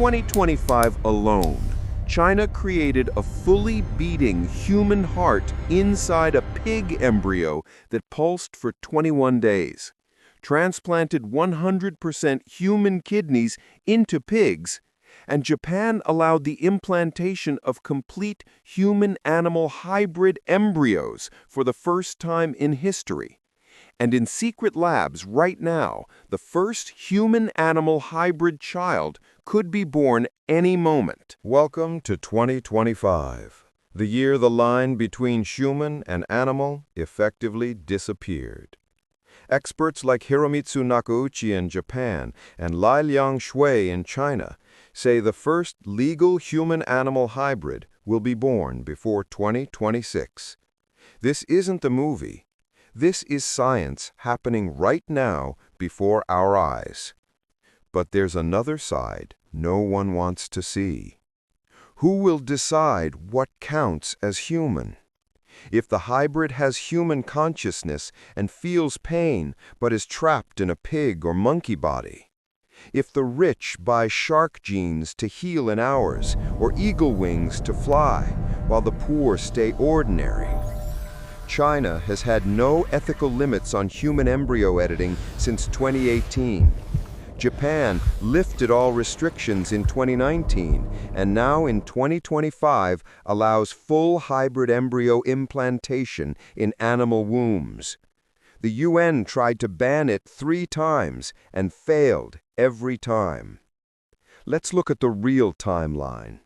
2025 alone, China created a fully beating human heart inside a pig embryo that pulsed for 21 days, transplanted 100% human kidneys into pigs, and Japan allowed the implantation of complete human-animal hybrid embryos for the first time in history. And in secret labs right now, the first human-animal hybrid child could be born any moment. Welcome to 2025, the year the line between human and animal effectively disappeared. Experts like Hiromitsu Nakauchi in Japan and Liang Shui in China say the first legal human-animal hybrid will be born before 2026. This isn't a movie. This is science happening right now before our eyes. But there's another side no one wants to see. Who will decide what counts as human? If the hybrid has human consciousness and feels pain but is trapped in a pig or monkey body? If the rich buy shark genes to heal in hours or eagle wings to fly while the poor stay ordinary? China has had no ethical limits on human embryo editing since 2018. Japan lifted all restrictions in 2019 and now in 2025 allows full hybrid embryo implantation in animal wombs. The UN tried to ban it 3 times and failed every time. Let's look at the real timeline.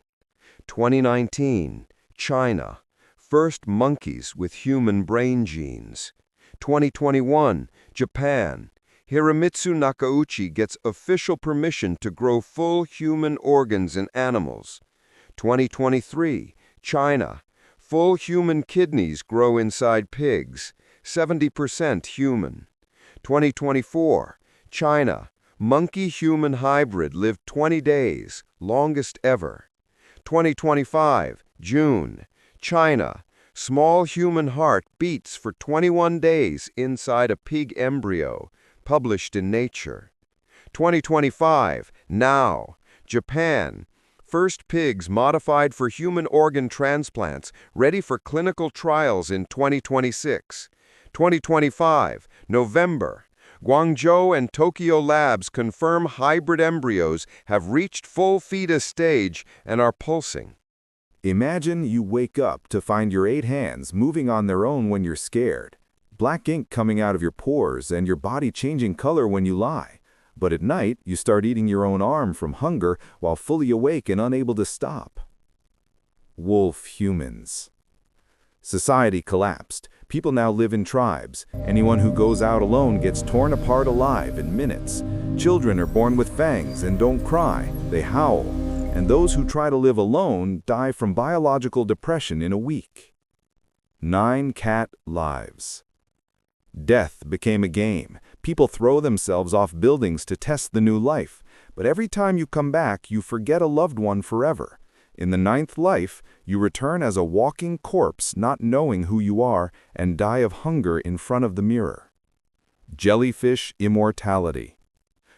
2019, China. First monkeys with human brain genes. 2021, Japan. Hiromitsu Nakauchi gets official permission to grow full human organs in animals. 2023, China. Full human kidneys grow inside pigs, 70% human. 2024, China. Monkey-human hybrid lived 20 days, longest ever. 2025, June. China. Small human heart beats for 21 days inside a pig embryo, published in Nature. 2025, now. Japan. First pigs modified for human organ transplants, ready for clinical trials in 2026. 2025, November. Guangzhou and Tokyo labs confirm hybrid embryos have reached full fetus stage and are pulsing. Imagine you wake up to find your 8 hands moving on their own when you're scared, black ink coming out of your pores and your body changing color when you lie. But at night, you start eating your own arm from hunger while fully awake and unable to stop. Wolf humans. Society collapsed. People now live in tribes. Anyone who goes out alone gets torn apart alive in minutes. Children are born with fangs and don't cry, they howl. And those who try to live alone die from biological depression in a week. 9 cat lives. Death became a game. People throw themselves off buildings to test the new life, but every time you come back, you forget a loved one forever. In the 9th life, you return as a walking corpse, not knowing who you are, and die of hunger in front of the mirror. Jellyfish immortality.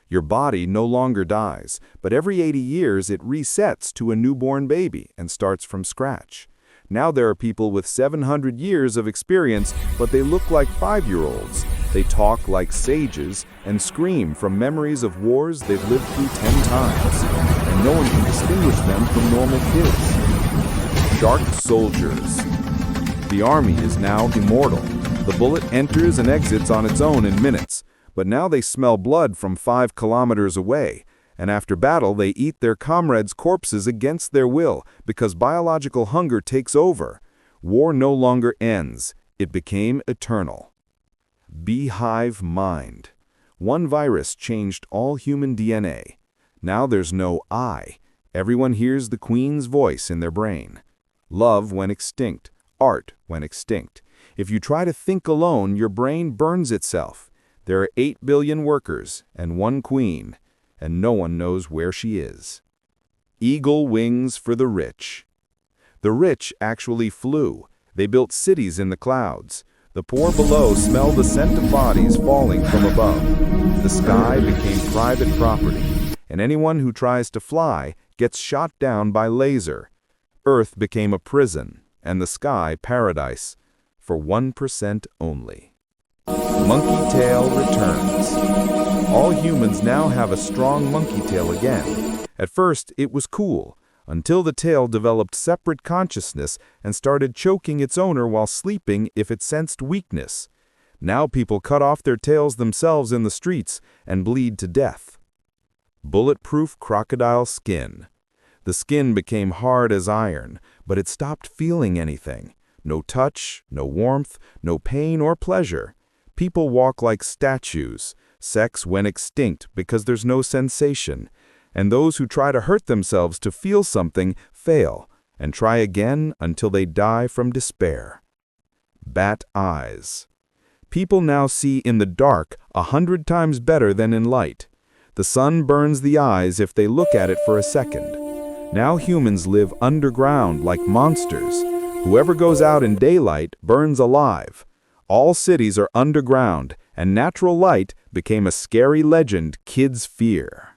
Your body no longer dies, but every 80 years it resets to a newborn baby and starts from scratch. Now there are people with 700 years of experience, but they look like 5-year-olds. They talk like sages and scream from memories of wars they've lived through 10 times, and no one can distinguish them from normal kids. Shark soldiers. The army is now immortal. The bullet enters and exits on its own in minutes. But now they smell blood from 5 kilometers away, and after battle they eat their comrades' corpses against their will because biological hunger takes over. War no longer ends, it became eternal. Beehive mind. One virus changed all human DNA. Now there's no I. Everyone hears the Queen's voice in their brain. Love went extinct, art went extinct. If you try to think alone, your brain burns itself. There are 8 billion workers and 1 queen, and no one knows where she is. Eagle wings for the rich. The rich actually flew. They built cities in the clouds. The poor below smell the scent of bodies falling from above. The sky became private property, and anyone who tries to fly gets shot down by laser. Earth became a prison, and the sky paradise, for 1% only. Monkey tail returns. All humans now have a strong monkey tail again. At first, it was cool, until the tail developed separate consciousness and started choking its owner while sleeping if it sensed weakness. Now people cut off their tails themselves in the streets and bleed to death. Bulletproof crocodile skin. The skin became hard as iron, but it stopped feeling anything. No touch, no warmth, no pain or pleasure. People walk like statues. Sex went extinct because there's no sensation. And those who try to hurt themselves to feel something fail, and try again until they die from despair. Bat eyes. People now see in the dark 100 times better than in light. The sun burns the eyes if they look at it for a second. Now humans live underground like monsters. Whoever goes out in daylight burns alive. All cities are underground, and natural light became a scary legend kids fear.